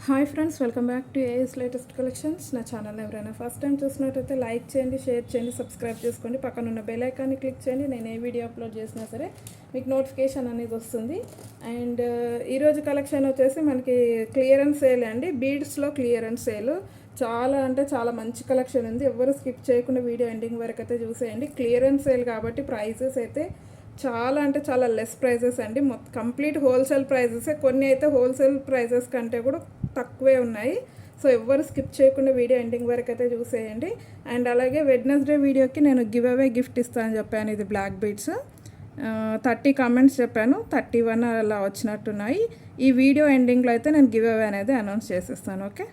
Hi friends, welcome back to AS latest collections. నా channel ఎవరైనా first time చూసినట్టయితే like చేయండి, షేర్ చేయండి, సబ్స్క్రైబ్ చేసుకోండి. పక్కన ఉన్న బెల్ ఐకాన్ని క్లిక్ చేయండి. నేను ఏ వీడియో అప్లోడ్ చేసినా సరే మీకు నోటిఫికేషన్ అనేది వస్తుంది. అండ్ ఈరోజు కలెక్షన్ వచ్చేసి మనకి క్లియరెన్స్ సేల్ అండి. బీడ్స్లో క్లియరెన్స్ సేల్ చాలా అంటే చాలా మంచి కలెక్షన్ ఉంది. ఎవరు స్కిప్ చేయకుండా వీడియో ఎండింగ్ వరకు అయితే చూసేయండి. క్లియరెన్స్ సేల్ కాబట్టి ప్రైజెస్ అయితే చాలా అంటే చాలా లెస్ ప్రైజెస్ అండి. కంప్లీట్ హోల్సేల్ ప్రైజెసే. కొన్ని అయితే హోల్సేల్ ప్రైజెస్ కంటే కూడా తక్కువే ఉన్నాయి. సో ఎవ్వరు స్కిప్ చేయకుండా వీడియో ఎండింగ్ వరకు అయితే చూసేయండి. అండ్ అలాగే వెడ్నెస్డే వీడియోకి నేను గివ్ అవే గిఫ్ట్ ఇస్తానని చెప్పాను. ఇది బ్లాక్ బీడ్స్ 30 కామెంట్స్ చెప్పాను, 31 అలా వచ్చినట్టున్నాయి. ఈ వీడియో ఎండింగ్లో అయితే నేను గివ్ అవే అనేది అనౌన్స్ చేసేస్తాను. ఓకే.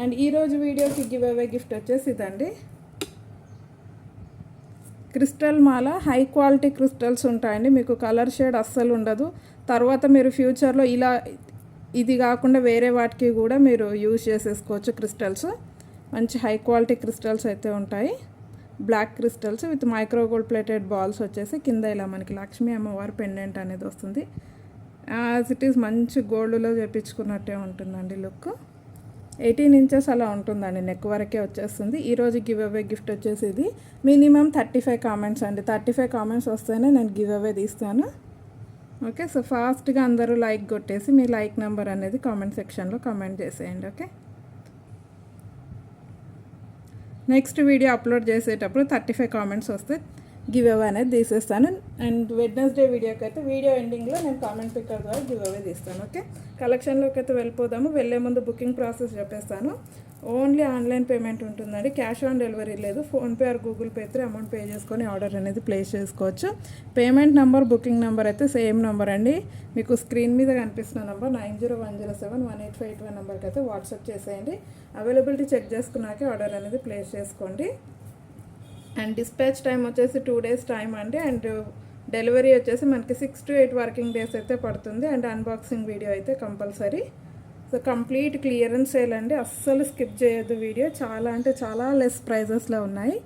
అండ్ ఈరోజు వీడియోకి గివ్ అవే గిఫ్ట్ వచ్చేసి ఇదండి. క్రిస్టల్ మాల, హై క్వాలిటీ క్రిస్టల్స్ ఉంటాయండి. మీకు కలర్ షేడ్ అస్సలు ఉండదు. తర్వాత మీరు ఫ్యూచర్లో ఇది కాకుండా వేరే వాటికి కూడా మీరు యూజ్ చేసేసుకోవచ్చు. క్రిస్టల్స్ మంచి హై క్వాలిటీ క్రిస్టల్స్ అయితే ఉంటాయి. Black crystals with micro gold plated balls వచ్చేసి కింద ఇలా మనకి లక్ష్మీ అమ్మవారి పెండెంట్ అనేది వస్తుంది. యాజ్ ఇట్ ఈస్ మంచి గోల్డ్లో చేపించుకున్నట్టే ఉంటుందండి లుక్. 18 ఇంచెస్ అలా ఉంటుందండి, నెక్ వరకే వచ్చేస్తుంది. ఈరోజు గివ్ అవే గిఫ్ట్ వచ్చేసి ఇది మినిమం 35 కామెంట్స్ అండి. 35 కామెంట్స్ వస్తేనే నేను గివ్ అవే తీస్తాను. ఓకే. సో ఫాస్ట్గా అందరూ లైక్ కొట్టేసి మీ లైక్ నెంబర్ అనేది కామెంట్ సెక్షన్లో కామెంట్ చేసేయండి. ఓకే. నెక్స్ట్ వీడియో అప్లోడ్ చేసేటప్పుడు 35 కామెంట్స్ వస్తే గివ్ అవే అనేది తీసేస్తాను. అండ్ వెడ్నెస్డే వీడియోకి అయితే వీడియో ఎండింగ్లో నేను కామెంట్ పిక్కర్ ద్వారా గివ్ అవే తీస్తాను. ఓకే. కలెక్షన్లోకి అయితే వెళ్ళిపోదాము. వెళ్ళే ముందు బుకింగ్ ప్రాసెస్ చెప్పేస్తాను. ఓన్లీ ఆన్లైన్ పేమెంట్ ఉంటుందండి. క్యాష్ ఆన్ డెలివరీ లేదు. PhonePe are Google pay through amount pay చేసుకొని ఆర్డర్ అనేది ప్లేస్ చేసుకోవచ్చు. పేమెంట్ నెంబర్, బుకింగ్ నెంబర్ అయితే సేమ్ నెంబర్ అండి. మీకు స్క్రీన్ మీద కనిపిస్తున్న నెంబర్ 9010718581 నెంబర్కి అయితే వాట్సాప్ చేసేయండి. అవైలబిలిటీ చెక్ చేసుకున్నాకే ఆర్డర్ అనేది ప్లేస్ చేసుకోండి. అండ్ డిస్పాచ్ టైం వచ్చేసి 2 days టైం అండి. అండ్ డెలివరీ వచ్చేసి మనకి 6 to 8 వర్కింగ్ డేస్ అయితే పడుతుంది. అండ్ అన్బాక్సింగ్ వీడియో అయితే compulsory. So complete clearance sale అండి. అస్సలు స్కిప్ చేయొద్దు వీడియో. చాలా అంటే చాలా లెస్ ప్రైజెస్లో ఉన్నాయి.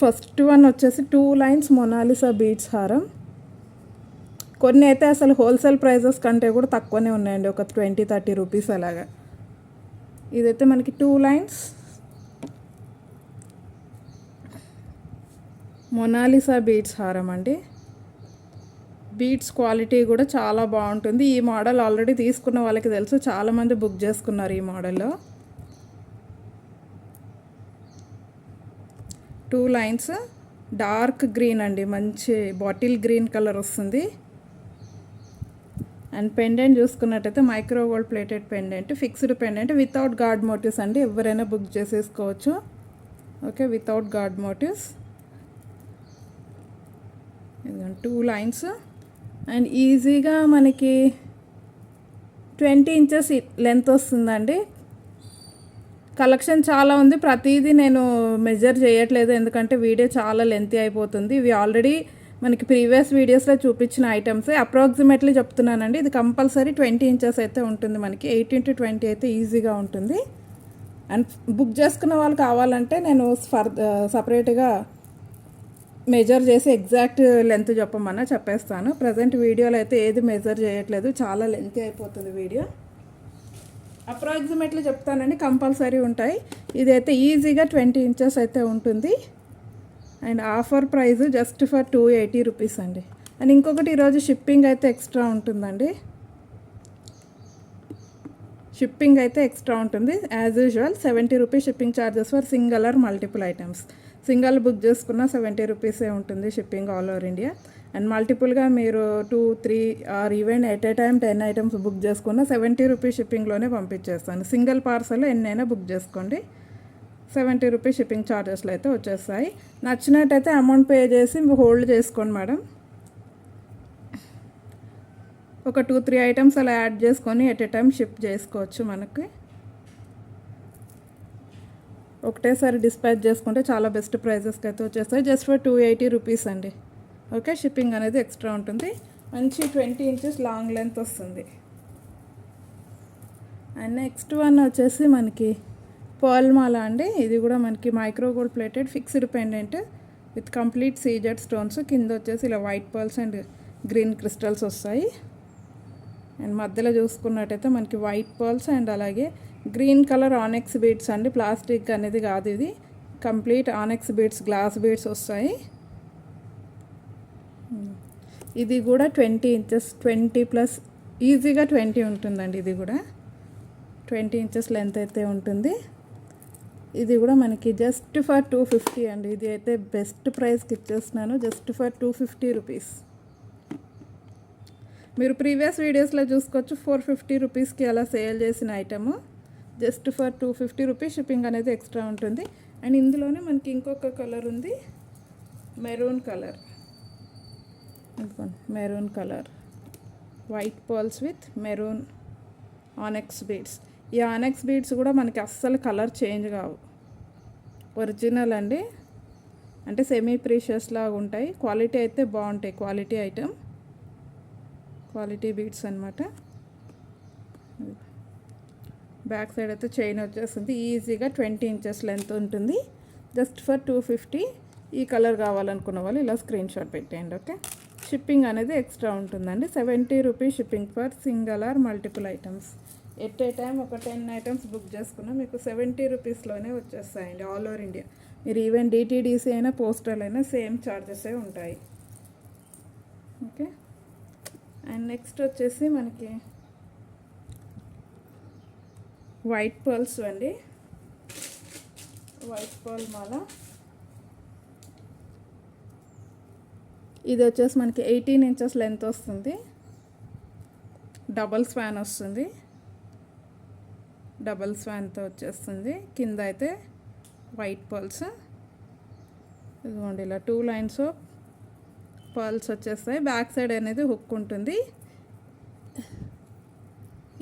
ఫస్ట్ వన్ వచ్చేసి 2 lines మొనాలిసా బీడ్స్ హారం. కొన్ని అయితే అసలు హోల్సేల్ ప్రైజెస్ కంటే కూడా తక్కువనే ఉన్నాయండి, ఒక 20-30 రూపీస్ అలాగా. ఇదైతే మనకి 2 lines మొనాలిసా బీడ్స్ హారం అండి. బీడ్స్ క్వాలిటీ కూడా చాలా బాగుంటుంది. ఈ మోడల్ ఆల్రెడీ తీసుకున్న వాళ్ళకి తెలుసు, చాలామంది బుక్ చేసుకున్నారు ఈ మోడల్లో. 2 lines డార్క్ గ్రీన్ అండి, మంచి బాటిల్ గ్రీన్ కలర్ వస్తుంది. అండ్ పెండెంట్ చూసుకున్నట్టయితే micro gold plated pendant, fixed pendant without guard motives అండి. ఎవరైనా బుక్ చేసేసుకోవచ్చు. Okay. Without guard motives. 2 lines and ఈజీగా మనకి 20 inches లెంత్ వస్తుందండి. కలెక్షన్ చాలా ఉంది. ప్రతిదీ నేను మెజర్ చేయట్లేదు, ఎందుకంటే వీడియో చాలా లెంతీ అయిపోతుంది. ఇవి ఆల్రెడీ మనకి ప్రీవియస్ వీడియోస్లో చూపించిన ఐటమ్సే. అప్రాక్సిమేట్లీ చెప్తున్నానండి. ఇది కంపల్సరీ 20 inches అయితే ఉంటుంది. మనకి 18 to 20 అయితే ఈజీగా ఉంటుంది. అండ్ బుక్ చేసుకున్న వాళ్ళు కావాలంటే నేను సపరేట్గా మెజర్ చేసి ఎగ్జాక్ట్ లెంత్ చెప్పేస్తాను. ప్రజెంట్ వీడియోలో అయితే ఏది మెజర్ చేయట్లేదు, చాలా లెంత్ అయిపోతుంది వీడియో. అప్రాక్సిమేట్లీ చెప్తానండి, కంపల్సరీ ఉంటాయి. ఇదైతే ఈజీగా 20 inches అయితే ఉంటుంది. And offer price just for 280 rupees అండి. అండ్ ఇంకొకటి, ఈరోజు షిప్పింగ్ అయితే ఎక్స్ట్రా ఉంటుందండి. షిప్పింగ్ అయితే ఎక్స్ట్రా ఉంటుంది. As usual 70 rupees shipping charges for single or multiple items. Single book చేసుకున్న 70 రూపీసే ఉంటుంది shipping all over India. And మల్టిపుల్గా మీరు 2, 3 or even at a time 10 items book చేసుకున్న 70 రూపీస్ షిప్పింగ్లోనే పంపించేస్తాను. సింగిల్ పార్సల్ ఎన్నైనా బుక్ చేసుకోండి, 70 రూపీస్ షిప్పింగ్ ఛార్జెస్లో అయితే వచ్చేస్తాయి. నచ్చినట్టయితే అమౌంట్ పే చేసి హోల్డ్ చేసుకోండి మేడం. ఒక 2-3 items అలా యాడ్ చేసుకొని ఎట్ ఏ టైం షిప్ చేసుకోవచ్చు. మనకి ఒకటేసారి డిస్పాచ్ చేసుకుంటే చాలా బెస్ట్ ప్రైజెస్కి అయితే వచ్చేస్తాయి. జస్ట్ ఫర్ 280 రూపీస్ అండి. ఓకే. షిప్పింగ్ అనేది ఎక్స్ట్రా ఉంటుంది. మంచి 20 inches లాంగ్ లెంత్ వస్తుంది. అండ్ నెక్స్ట్ వన్ వచ్చేసి మనకి పర్ల్ మాల అండి. ఇది కూడా మనకి micro gold plated fixed pendant with complete CZ stones. కింద వచ్చేసి ఇలా white pearls and green crystals వస్తాయి. అండ్ మధ్యలో చూసుకున్నట్టయితే మనకి వైట్ పర్ల్స్ అండ్ అలాగే గ్రీన్ కలర్ ఆనెక్స్ బీడ్స్ అండి. ప్లాస్టిక్ అనేది కాదు, ఇది కంప్లీట్ ఆనెక్స్ బీడ్స్, గ్లాస్ బీడ్స్ వస్తాయి. ఇది కూడా 20 ఇంచెస్, 20+ ఈజీగా 20 ఉంటుందండి. ఇది కూడా 20 ఇంచెస్ లెంత్ అయితే ఉంటుంది. ఇది కూడా మనకి జస్ట్ ఫర్ 250 అండి. ఇది అయితే బెస్ట్ ప్రైస్కి ఇచ్చేస్తున్నాను, జస్ట్ ఫర్ 250 రూపీస్. మీరు ప్రీవియస్ వీడియోస్లో చూసుకోవచ్చు 450 రూపీస్కి అలా సేల్ చేసిన item. Just for 250 rupees. Shipping అనేది ఎక్స్ట్రా ఉంటుంది. అండ్ ఇందులోనే మనకి ఇంకొక కలర్ ఉంది, maroon colour. Maroon colour, white pearls with maroon ఆనెక్స్ beads. ఈ ఆనెక్స్ బీడ్స్ కూడా మనకి అస్సలు కలర్ చేంజ్ కావు, ఒరిజినల్ అండి. అంటే సెమీ ప్రీషియస్ లాగా ఉంటాయి. క్వాలిటీ అయితే బాగుంటాయి, క్వాలిటీ ఐటమ్, క్వాలిటీ బీడ్స్ అనమాట. బ్యాక్ సైడ్ అయితే చైన్ వచ్చేస్తుంది. ఈజీగా 20 ఇంచెస్ లెంత్ ఉంటుంది. Just for 250. ఈ కలర్ కావాలనుకున్న వాళ్ళు ఇలా స్క్రీన్ షాట్ పెట్టేయండి. ఓకే, షిప్పింగ్ అనేది ఎక్స్ట్రా ఉంటుందండి. 70 rupees shipping for single or multiple items. At a time ఒక 10 ఐటమ్స్ బుక్ చేసుకున్నా మీకు 70 రూపీస్లోనే వచ్చేస్తాయండి ఆల్ ఓవర్ ఇండియా. మీరు ఈవెన్ డిటీడీసీ అయినా పోస్టల్ అయినా సేమ్ ఛార్జెసే ఉంటాయి. ఓకే, అండ్ నెక్స్ట్ వచ్చేసి మనకి వైట్ పర్ల్స్ అండి. వైట్ పర్ల్ మాల. ఇది వచ్చేసి మనకి 18 ఇంచెస్ లెంత్ వస్తుంది. డబల్ స్వాన్ వస్తుంది, డబల్ స్వాన్తో వచ్చేస్తుంది. కింద అయితే వైట్ పర్ల్స్. ఇదిగోండి ఇలా 2 లైన్స్ ఆఫ్ పర్ల్స్ వచ్చేస్తాయి. బ్యాక్ సైడ్ అనేది హుక్ ఉంటుంది.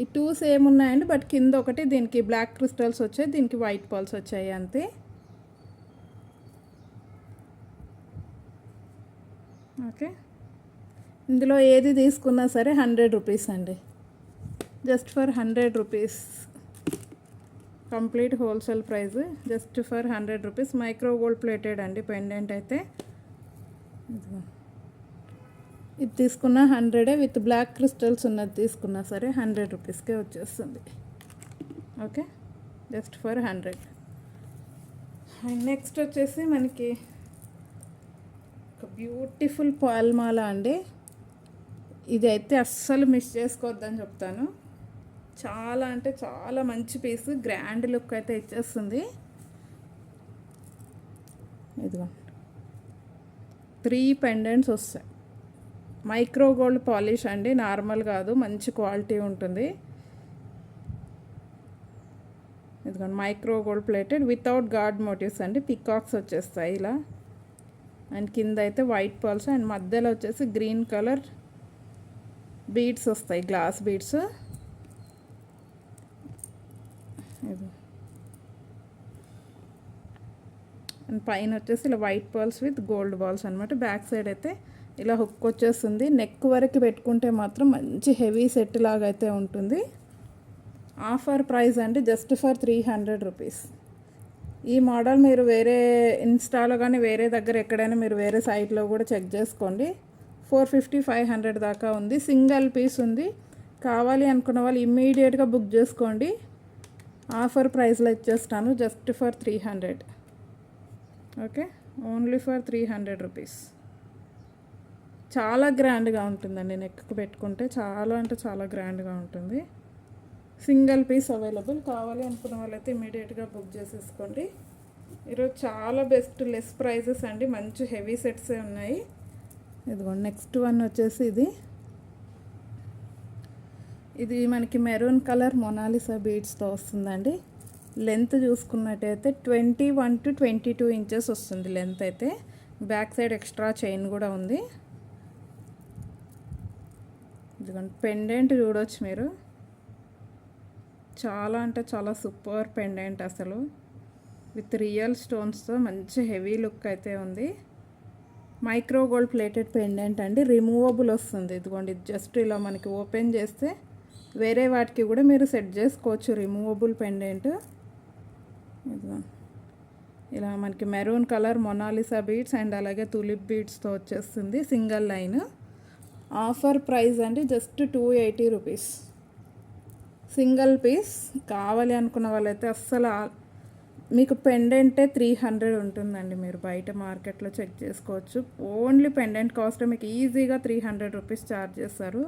ఈ 2 సేమ్ ఉన్నాయండి, బట్ కింద ఒకటి దీనికి బ్లాక్ క్రిస్టల్స్ వచ్చాయి, దీనికి వైట్ పర్ల్స్ వచ్చాయి అంతే. ఓకే, ఇందులో ఏది తీసుకున్నా సరే 100 రూపీస్ అండి. Just for 100 rupees. Complete wholesale price, just for 100 rupees. Micro gold plated అండి పెండెంట్ అయితే. ఇది తీసుకున్న 100 విత్ బ్లాక్ క్రిస్టల్స్ ఉన్నది తీసుకున్నా సరే 100 రూపీస్కే వచ్చేస్తుంది. Okay, just for 100. And next వచ్చేసి మనకి ఒక బ్యూటిఫుల్ పాల్మాల అండి. ఇది అయితే అస్సలు మిస్ చేసుకోవద్దని చెప్తాను. చాలా అంటే చాలా మంచి పీస్, గ్రాండ్ లుక్ అయితే ఇచ్చేస్తుంది. ఇదిగో 3 పెండెంట్స్ వస్తాయి. మైక్రో గోల్డ్ పాలిష్ అండి, నార్మల్ కాదు, మంచి క్వాలిటీ ఉంటుంది. ఇదిగోండి micro gold plated without guard motives అండి. పికాక్స్ వచ్చేస్తాయి ఇలా. అండ్ కింద అయితే వైట్ పర్ల్స్ అండ్ మధ్యలో వచ్చేసి గ్రీన్ కలర్ బీడ్స్ వస్తాయి, గ్లాస్ బీడ్స్. అండ్ పైన వచ్చేసి ఇలా white pearls with gold balls అనమాట. బ్యాక్ సైడ్ అయితే ఇలా హుక్ వచ్చేస్తుంది. నెక్ వరకు పెట్టుకుంటే మాత్రం మంచి హెవీ సెట్ లాగా అయితే ఉంటుంది. ఆఫర్ ప్రైస్ అండి, జస్ట్ ఫర్ 300 రూపీస్. ఈ మోడల్ మీరు వేరే ఇన్స్టాలో కానీ వేరే దగ్గర ఎక్కడైనా మీరు వేరే సైట్లో కూడా చెక్ చేసుకోండి. 450-500 దాకా ఉంది. సింగిల్ పీస్ ఉంది. కావాలి అనుకున్న వాళ్ళు ఇమ్మీడియట్గా బుక్ చేసుకోండి. ఆఫర్ ప్రైస్లో ఇచ్చేస్తాను, just for 300. Okay, only for 300 rupees. చాలా గ్రాండ్గా ఉంటుందండి, నెక్కి పెట్టుకుంటే చాలా అంటే చాలా గ్రాండ్గా ఉంటుంది. Single piece available. కావాలి అనుకున్న వాళ్ళైతే ఇమీడియట్గా బుక్ చేసేసుకోండి. ఈరోజు చాలా బెస్ట్ లెస్ ప్రైజెస్ అండి, మంచి హెవీ సెట్సే ఉన్నాయి. ఇదిగోండి నెక్స్ట్ వన్ వచ్చేసి ఇది మనకి మెరూన్ కలర్ మొనాలిసా బీడ్స్తో వస్తుందండి. లెంత్ చూసుకున్నట్టయితే 21 to 22 ఇంచెస్ వస్తుంది లెంత్ అయితే. బ్యాక్ సైడ్ ఎక్స్ట్రా చైన్ కూడా ఉంది. ఇదిగోండి పెండెంట్ చూడవచ్చు మీరు, చాలా అంటే చాలా సూపర్ పెండెంట్ అసలు. విత్ రియల్ స్టోన్స్తో మంచి హెవీ లుక్ అయితే ఉంది. మైక్రో గోల్డ్ ప్లేటెడ్ పెండెంట్ అండి, రిమూవబుల్ వస్తుంది. ఇదిగోండి జస్ట్ ఇలా మనకి ఓపెన్ చేస్తే వేరే వాటికి కూడా మీరు సెట్ చేసుకోవచ్చు, రిమూవబుల్ పెండెంట్. ఇదిగో ఇలా మనకి maroon colour Mona Lisa beads and అలాగే తులిప్ బీడ్స్తో వచ్చేస్తుంది. సింగిల్ లైన్ ఆఫర్ ప్రైస్ అండి జస్ట్ 280 రూపీస్ సింగిల్ పీస్. కావాలి అనుకున్న వాళ్ళైతే అస్సలు మీకు పెండెంటే 300 ఉంటుందండి. మీరు బయట మార్కెట్లో చెక్ చేసుకోవచ్చు. ఓన్లీ పెండెంట్ కాస్ట్ మీకు ఈజీగా 300 రూపీస్ ఛార్జ్ చేస్తారు.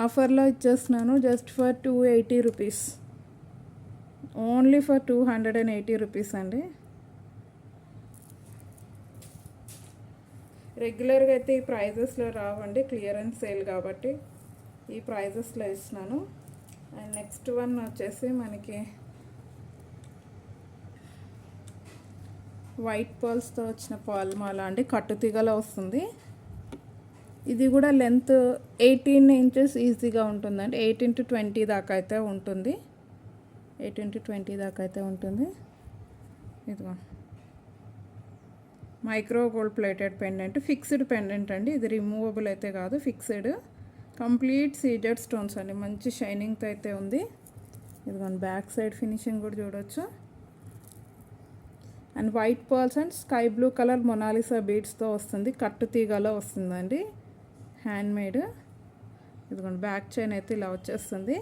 ఆఫర్లో ఇచ్చేస్తున్నాను just for 280 rupees, only for 280 rupees అండి. రెగ్యులర్గా అయితే ఈ ప్రైజెస్లో రావండి, క్లియరెన్స్ సేల్ కాబట్టి ఈ ప్రైజెస్లో ఇస్తున్నాను. అండ్ నెక్స్ట్ వన్ వచ్చేసి మనకి వైట్ పర్ల్స్తో వచ్చిన పర్ల్ మాల అండి, కట్టుతీగలో వస్తుంది. ఇది కూడా లెంత్ 18 ఇంచెస్ ఈజీగా ఉంటుందండి. 18 to 20 దాకా అయితే ఉంటుంది. 18 to 20 దాకా అయితే ఉంటుంది. ఇదిగో micro gold plated pendant, fixed pendant అండి. ఇది రిమూవబుల్ అయితే కాదు, ఫిక్స్డ్. కంప్లీట్ సీజెడ్ స్టోన్స్ అండి, మంచి షైనింగ్తో అయితే ఉంది. ఇదిగోండి బ్యాక్ సైడ్ ఫినిషింగ్ కూడా చూడవచ్చు. And white pearls and sky blue colour Mona Lisa బీడ్స్తో వస్తుంది, కట్టు తీగలో వస్తుందండి, హ్యాండ్మేడ్. ఇదిగోండి బ్యాక్ చైన్ అయితే ఇలా వచ్చేస్తుంది.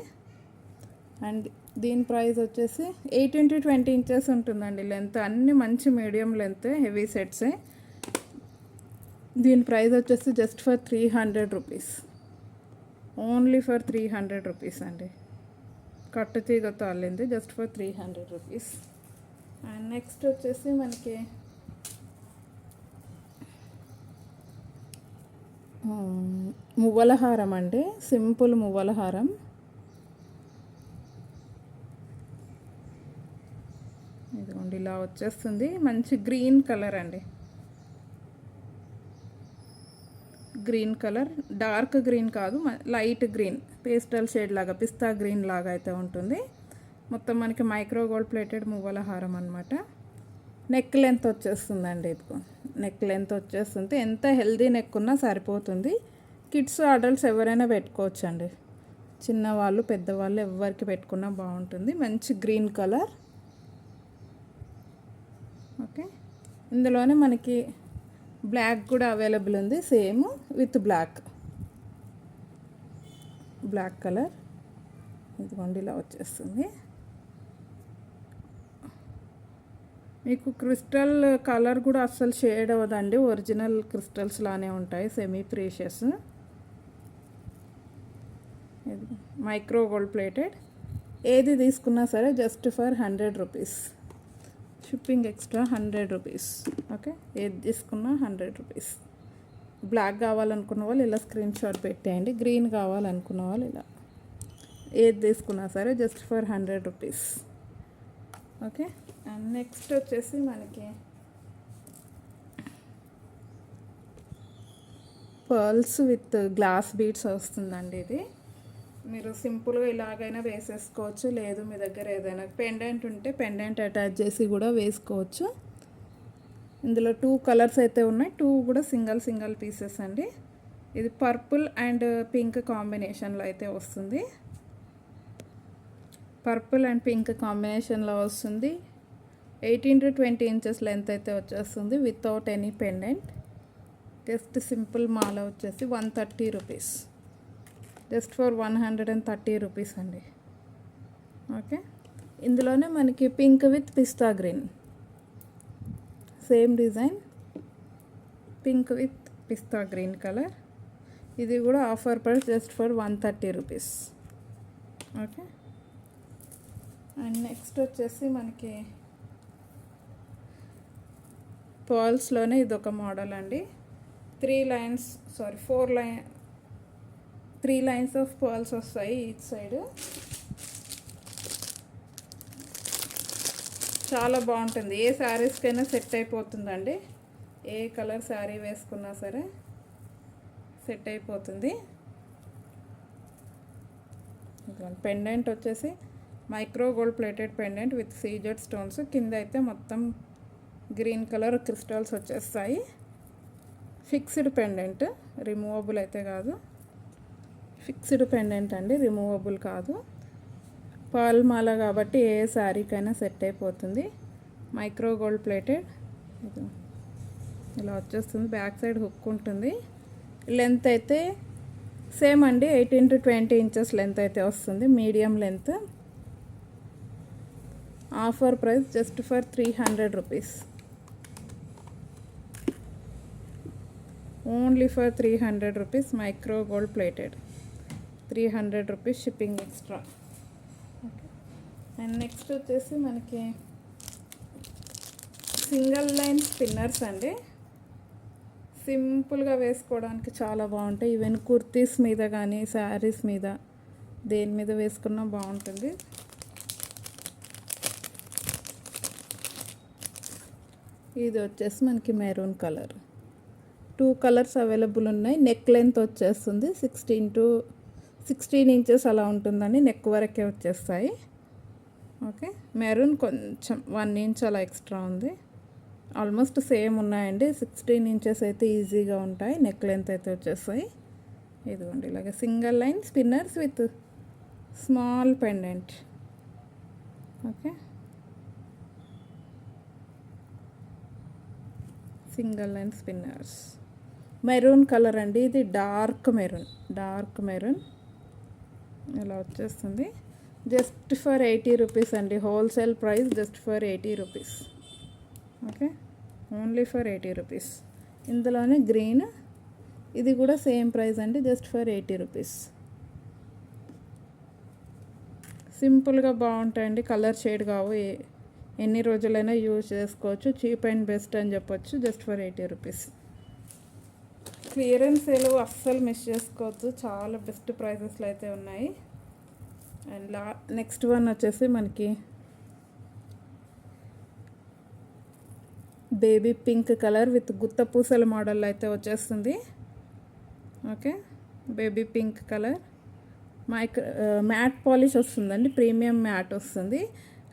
అండ్ దీని ప్రైస్ వచ్చేసి 18 to 20 ఇంచెస్ ఉంటుందండి లెంత్. అన్నీ మంచి మీడియం లెంత్, హెవీ సెట్సే. దీని ప్రైస్ వచ్చేసి just for 300 rupees, only for 300 rupees అండి. కట్టు తీగతో అల్లింది, just for 300 rupees. And next వచ్చేసి మనకి మువ్వల హారం అండి, సింపుల్ మువ్వల హారం. ఇదిగోండి ఇలా వచ్చేస్తుంది, మంచి గ్రీన్ కలర్ అండి. గ్రీన్ కలర్, డార్క్ గ్రీన్ కాదు, లైట్ గ్రీన్, పేస్టల్ షేడ్ లాగా, పిస్తా గ్రీన్ లాగా అయితే ఉంటుంది. మొత్తం మనకి మైక్రో గోల్డ్ ప్లేటెడ్ మువ్వల హారం అనమాట. నెక్ లెంత్ వచ్చేస్తుందండి. ఇదిగో నెక్ లెంత్ వచ్చేస్తుంది. ఎంత హెల్దీ నెక్ ఉన్నా సరిపోతుంది. కిడ్స్ అడల్ట్స్ ఎవరైనా పెట్టుకోవచ్చు అండి, చిన్నవాళ్ళు పెద్దవాళ్ళు ఎవరికి పెట్టుకున్నా బాగుంటుంది. మంచి గ్రీన్ కలర్. ఓకే, ఇందులోనే మనకి బ్లాక్ కూడా అవైలబుల్ ఉంది, సేమ్ విత్ బ్లాక్ కలర్. ఇదిగోండి ఇలా వచ్చేస్తుంది. మీకు క్రిస్టల్ కలర్ కూడా అస్సలు షేడ్ అవ్వదండి, ఒరిజినల్ క్రిస్టల్స్ లానే ఉంటాయి, semi precious. Micro gold plated. ఏది తీసుకున్నా సరే just for 100 rupees, shipping extra 100 rupees. Okay, ఏది తీసుకున్నా 100 రూపీస్. బ్లాక్ కావాలనుకున్న వాళ్ళు ఇలా స్క్రీన్ షాట్ పెట్టేయండి, గ్రీన్ కావాలనుకున్న వాళ్ళు ఇలా. ఏది తీసుకున్నా సరే just for 100 rupees. Okay, and next వచ్చేసి మనకి పర్ల్స్ విత్ గ్లాస్ బీడ్స్ వస్తుందండి. ఇది మీరు సింపుల్గా ఇలాగైనా వేసేసుకోవచ్చు, లేదు మీ దగ్గర ఏదైనా పెండెంట్ ఉంటే పెండెంట్ అటాచ్ చేసి కూడా వేసుకోవచ్చు. ఇందులో 2 కలర్స్ అయితే ఉన్నాయి, 2 కూడా సింగిల్ పీసెస్ అండి. ఇది పర్పుల్ అండ్ పింక్ కాంబినేషన్లో అయితే వస్తుంది. పర్పుల్ అండ్ పింక్ కాంబినేషన్లో వస్తుంది. 18 to 20 ఇంచెస్ లెంత్ అయితే వచ్చేస్తుంది, without any pendant. Just simple మాల వచ్చేసి 130 రూపీస్, జస్ట్ ఫర్ 130 రూపీస్ అండి. ఓకే, ఇందులోనే మనకి pink with pista green, same design, pink with pista green colour. ఇది కూడా offer price just for 130 rupees. Okay, and next వచ్చేసి మనకి పర్ల్స్లోనే ఇదొక మోడల్ అండి. 3 లైన్స్ ఆఫ్ పర్ల్స్ వస్తాయి ఈచ్ సైడ్. చాలా బాగుంటుంది, ఏ శారీస్కైనా సెట్ అయిపోతుందండి. ఏ కలర్ శారీ వేసుకున్నా సరే సెట్ అయిపోతుంది. పెండెంట్ వచ్చేసి micro gold plated pendant with CZ stones. కింద అయితే మొత్తం గ్రీన్ కలర్ క్రిస్టల్స్ వచ్చేస్తాయి. ఫిక్స్డ్ పెండెంట్, రిమూవబుల్ అయితే కాదు, ఫిక్స్డ్ పెండెంట్ అండి, రిమూవబుల్ కాదు. పర్ల్ మాల కాబట్టి ఏ శారీకైనా సెట్ అయిపోతుంది. మైక్రో గోల్డ్ ప్లేటెడ్ ఇలా వచ్చేస్తుంది. బ్యాక్ సైడ్ హుక్ ఉంటుంది, లెంత్ అయితే సేమ్ అండి, 18 to 20 ఇంచెస్ లెంత్ అయితే వస్తుంది, medium length. Offer price just for 300 rupees, only for 300 rupees. Micro gold plated, 300 rupees shipping extra. Okay. And next వచ్చేసి మనకి సింగిల్ లైన్ స్పిన్నర్స్ అండి. సింపుల్గా వేసుకోవడానికి చాలా బాగుంటాయి. ఈవెన్ కుర్తీస్ మీద కానీ శారీస్ మీద దేని మీద వేసుకున్నా బాగుంటుంది. ఇది వచ్చేసి మనకి మెరూన్ కలర్. 2 కలర్స్ అవైలబుల్ ఉన్నాయి. నెక్ లెంత్ వచ్చేస్తుంది 16 to 16 ఇంచెస్ అలా ఉంటుందండి, నెక్ వరకే వచ్చేస్తాయి. ఓకే. మెరూన్ కొంచెం 1 ఇంచ్ అలా ఎక్స్ట్రా ఉంది. ఆల్మోస్ట్ సేమ్ ఉన్నాయండి. 16 ఇంచెస్ అయితే ఈజీగా ఉంటాయి. నెక్ లెంత్ అయితే వచ్చేస్తాయి. ఇదిగోండి ఇలాగ single line spinners with small pendant. Okay. Single line spinners, maroon colour అండి. ఇది డార్క్ మెరూన్ ఇలా వచ్చేస్తుంది. జస్ట్ ఫర్ 80 రూపీస్ అండి, wholesale price just for 80 rupees. Okay, only for 80 rupees. ఇందులోనే గ్రీన్, ఇది కూడా సేమ్ ప్రైస్ అండి, జస్ట్ ఫర్ 80 రూపీస్. సింపుల్గా బాగుంటాయండి, కలర్ షేడ్ కావు, ఎన్ని రోజులైనా యూజ్ చేసుకోవచ్చు. చీప్ అండ్ బెస్ట్ అని చెప్పొచ్చు. Just for 80 rupees. Clearance sale అస్సలు మిస్ చేసుకోవద్దు, చాలా బెస్ట్ ప్రైజెస్లో అయితే ఉన్నాయి. అండ్ నెక్స్ట్ వన్ వచ్చేసి మనకి బేబీ పింక్ కలర్ విత్ గుత్త పూసల మోడల్ అయితే వచ్చేస్తుంది. Okay, baby pink colour, matte polish వస్తుందండి, ప్రీమియం మ్యాట్ వస్తుంది.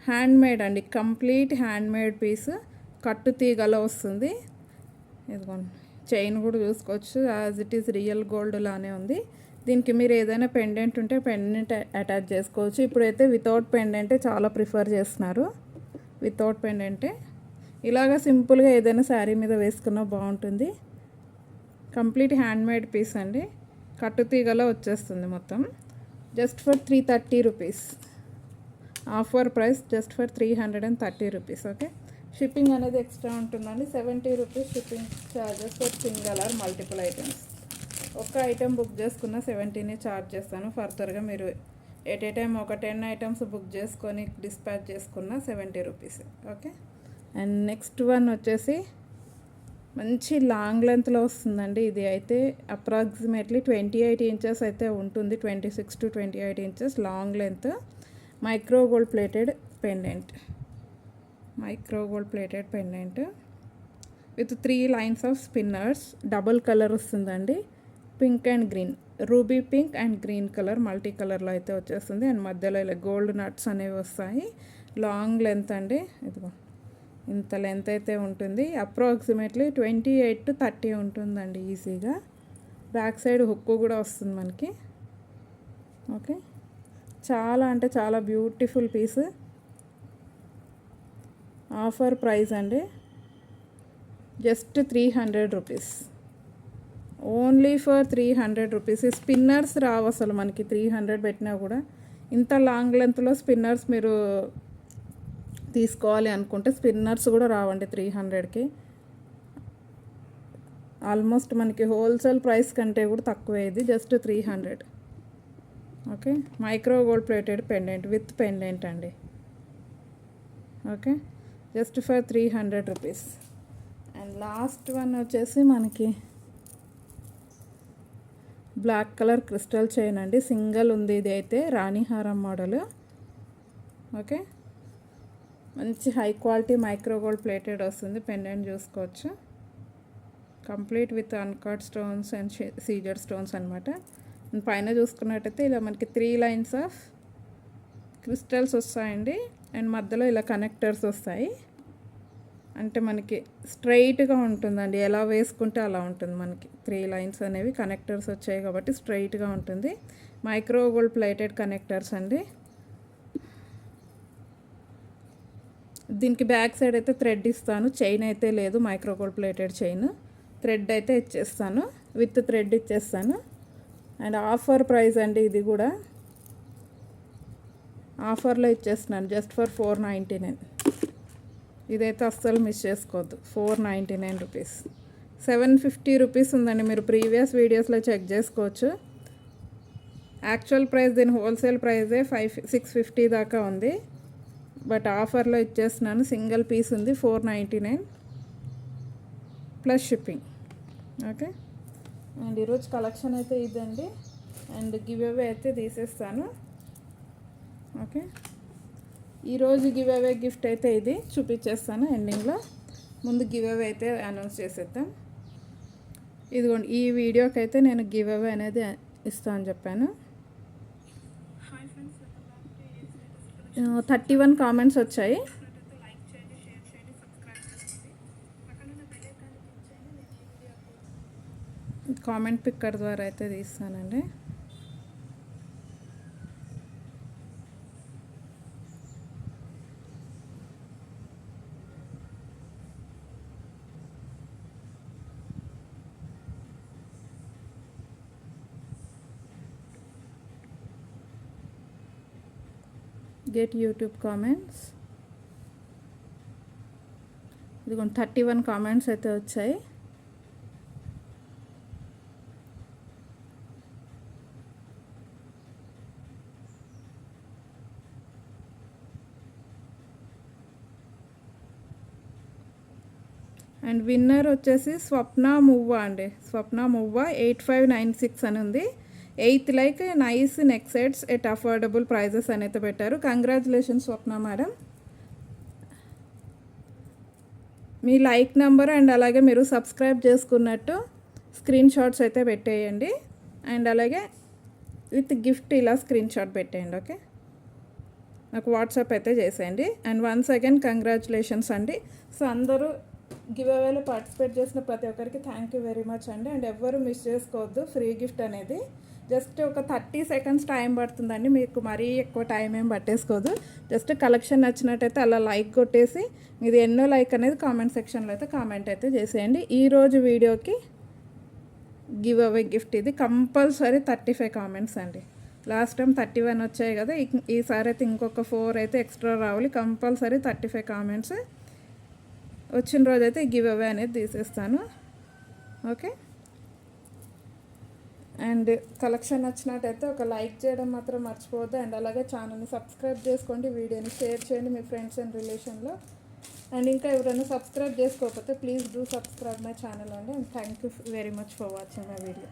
హ్యాండ్మేడ్ అండి, కంప్లీట్ హ్యాండ్మేడ్ పీస్, కట్టు తీగలో వస్తుంది. ఇదిగోండి, చైన్ కూడా చూసుకోవచ్చు, as it is real gold లానే ఉంది. దీనికి మీరు ఏదైనా పెండెంట్ ఉంటే పెండెంట్ అటాచ్ చేసుకోవచ్చు. ఇప్పుడైతే వితౌట్ పెండెంటే చాలా ప్రిఫర్ చేస్తున్నారు, వితౌట్ పెండెంటే. ఇలాగ సింపుల్గా ఏదైనా శారీ మీద వేసుకున్నా బాగుంటుంది. కంప్లీట్ హ్యాండ్మేడ్ పీస్ అండి, కట్టు తీగలో వచ్చేస్తుంది మొత్తం. Just for 330 rupees. Offer price just for 330 rupees. Okay, shipping అనేది ఎక్స్ట్రా ఉంటుందండి, 70 rupees shipping charges for single or multiple items. ఒక ఐటెం బుక్ చేసుకున్న 70 ఛార్జ్ చేస్తాను. ఫర్దర్గా మీరు ఎట్ ఏ టైం ఒక 10 ఐటమ్స్ బుక్ చేసుకొని డిస్పాచ్ చేసుకున్న 70 rupees. Okay. And next one వచ్చేసి మంచి లాంగ్ లెంత్లో వస్తుందండి. ఇది అయితే అప్రాక్సిమేట్లీ 28 ఇంచెస్ అయితే ఉంటుంది, 26 to 28 inches long length. Micro gold plated pendant, with 3 lines of spinners. Double colour వస్తుందండి, pink and green, ruby pink and green colour multi కలర్లో అయితే వచ్చేస్తుంది. అండ్ మధ్యలో ఇలా గోల్డ్ నట్స్ అనేవి వస్తాయి. లాంగ్ లెంత్ అండి, ఇదిగో ఇంత లెంత్ అయితే ఉంటుంది. అప్రాక్సిమేట్లీ 28 to 30 ఉంటుందండి ఈజీగా. బ్యాక్ సైడ్ హుక్కు కూడా వస్తుంది మనకి. ఓకే, చాలా అంటే చాలా బ్యూటిఫుల్ పీస్. ఆఫర్ ప్రైస్ అండి just 300 rupees, only for 300 rupees. Spinners రావు అసలు మనకి 300 పెట్టినా కూడా. ఇంత లాంగ్ లెంత్లో స్పిన్నర్స్ మీరు తీసుకోవాలి అనుకుంటే స్పిన్నర్స్ కూడా రావండి 300కి. ఆల్మోస్ట్ మనకి హోల్సేల్ ప్రైస్ కంటే కూడా తక్కువే ఇది, just 300. Okay, micro gold plated pendant with pendant అండి. Okay, just for 300 rupees. And last one వచ్చేసి మనకి బ్లాక్ కలర్ క్రిస్టల్ చైన్ అండి, సింగిల్ ఉంది. ఇది అయితే రాణిహారం మోడల్. ఓకే, మంచి high quality micro gold plated వస్తుంది. పెండెంట్ చూసుకోవచ్చు, complete with uncut stones and సీజర్ స్టోన్స్ అనమాట. పైన చూసుకున్నట్టయితే ఇలా మనకి 3 లైన్స్ ఆఫ్ క్రిస్టల్స్ వస్తాయండి. అండ్ మధ్యలో ఇలా కనెక్టర్స్ వస్తాయి. అంటే మనకి స్ట్రైట్గా ఉంటుందండి, ఎలా వేసుకుంటే అలా ఉంటుంది. మనకి 3 లైన్స్ అనేవి కనెక్టర్స్ వచ్చాయి కాబట్టి స్ట్రైట్గా ఉంటుంది. మైక్రో గోల్డ్ ప్లేటెడ్ కనెక్టర్స్ అండి. దీనికి బ్యాక్ సైడ్ అయితే థ్రెడ్ ఇస్తాను, చైన్ అయితే లేదు. Micro gold plated chain, thread అయితే ఇచ్చేస్తాను. విత్ థ్రెడ్ ఇచ్చేస్తాను. అండ్ ఆఫర్ ప్రైస్ అండి, ఇది కూడా ఆఫర్లో ఇచ్చేస్తున్నాను జస్ట్ ఫర్ 499. ఇదైతే అస్సలు మిస్ చేసుకోవద్దు. 499 రూపీస్. 750 రూపీస్ ఉందండి. మీరు ప్రీవియస్ వీడియోస్లో చెక్ చేసుకోవచ్చు. యాక్చువల్ ప్రైస్ దీని హోల్సేల్ ప్రైజే 650 దాకా ఉంది. బట్ ఆఫర్లో ఇచ్చేస్తున్నాను. సింగిల్ పీస్ ఉంది 499 ప్లస్ షిప్పింగ్. ఓకే. అండ్ ఈరోజు కలెక్షన్ అయితే ఇదండి. అండ్ గివ్ అవే అయితే తీసేస్తాను. ఓకే, ఈరోజు గివ్ అవే గిఫ్ట్ అయితే ఇది చూపించేస్తాను ఎండింగ్లో. ముందు గివ్ అవే అయితే అనౌన్స్ చేసేద్దాం. ఇదిగోండి, ఈ వీడియోకి అయితే నేను గివ్ అవే అనేది ఇస్తాను చెప్పాను. 31 కామెంట్స్ వచ్చాయి. కామెంట్ పిక్కర్ ద్వారా అయితే తీస్తానండి. Get YouTube comments. ఇదిగోండి 31 కామెంట్స్ అయితే వచ్చాయి. అండ్ విన్నర్ వచ్చేసి స్వప్న మువ్వ అండి. స్వప్న మువ్వ 8596 అని ఉంది. 8th like nice neck sets at affordable prices అని అయితే పెట్టారు. Congratulations Swapna madam. మీ లైక్ నెంబర్ అండ్ అలాగే మీరు సబ్స్క్రైబ్ చేసుకున్నట్టు స్క్రీన్ షాట్స్ అయితే పెట్టేయండి. అండ్ అలాగే విత్ గిఫ్ట్ ఇలా స్క్రీన్ షాట్ పెట్టేయండి. ఓకే, నాకు వాట్సాప్ అయితే చేసేయండి. అండ్ వన్స్ అగైన్ కంగ్రాచులేషన్స్ అండి. సో అందరూ గివ్ అవేలో పార్టిసిపేట్ చేసిన ప్రతి ఒక్కరికి థ్యాంక్ యూ వెరీ మచ్ అండి. అండ్ ఎవ్వరు మిస్ చేసుకోవద్దు. ఫ్రీ గిఫ్ట్ అనేది జస్ట్ ఒక 30 సెకండ్స్ టైం పడుతుందండి. మీకు మరీ ఎక్కువ టైం ఏం పట్టేసుకోదు. జస్ట్ కలెక్షన్ నచ్చినట్టయితే అలా లైక్ కొట్టేసి ఇది ఎన్నో లైక్ అనేది కామెంట్ సెక్షన్లో అయితే కామెంట్ అయితే చేసేయండి. ఈరోజు వీడియోకి గివ్ అవే గిఫ్ట్ ఇది కంపల్సరీ 35 కామెంట్స్ అండి. లాస్ట్ టైం 31 వచ్చాయి కదా, ఈసారి అయితే ఇంకొక 4 అయితే ఎక్స్ట్రా రావాలి. కంపల్సరీ 35 కామెంట్స్ వచ్చిన రోజైతే గివ్ అవే అనేది తీసేస్తాను. ఓకే, అండ్ కలెక్షన్ నచ్చినట్టయితే ఒక లైక్ చేయడం మాత్రం మర్చిపోవద్దు. అండ్ అలాగే ఛానల్ని సబ్స్క్రైబ్ చేసుకోండి, వీడియోని షేర్ చేయండి మీ ఫ్రెండ్స్ అండ్ రిలేషన్లో. అండ్ ఇంకా ఎవరైనా సబ్స్క్రైబ్ చేసుకోకపోతే please do subscribe my channel అండి. And thank you very much for watching my video.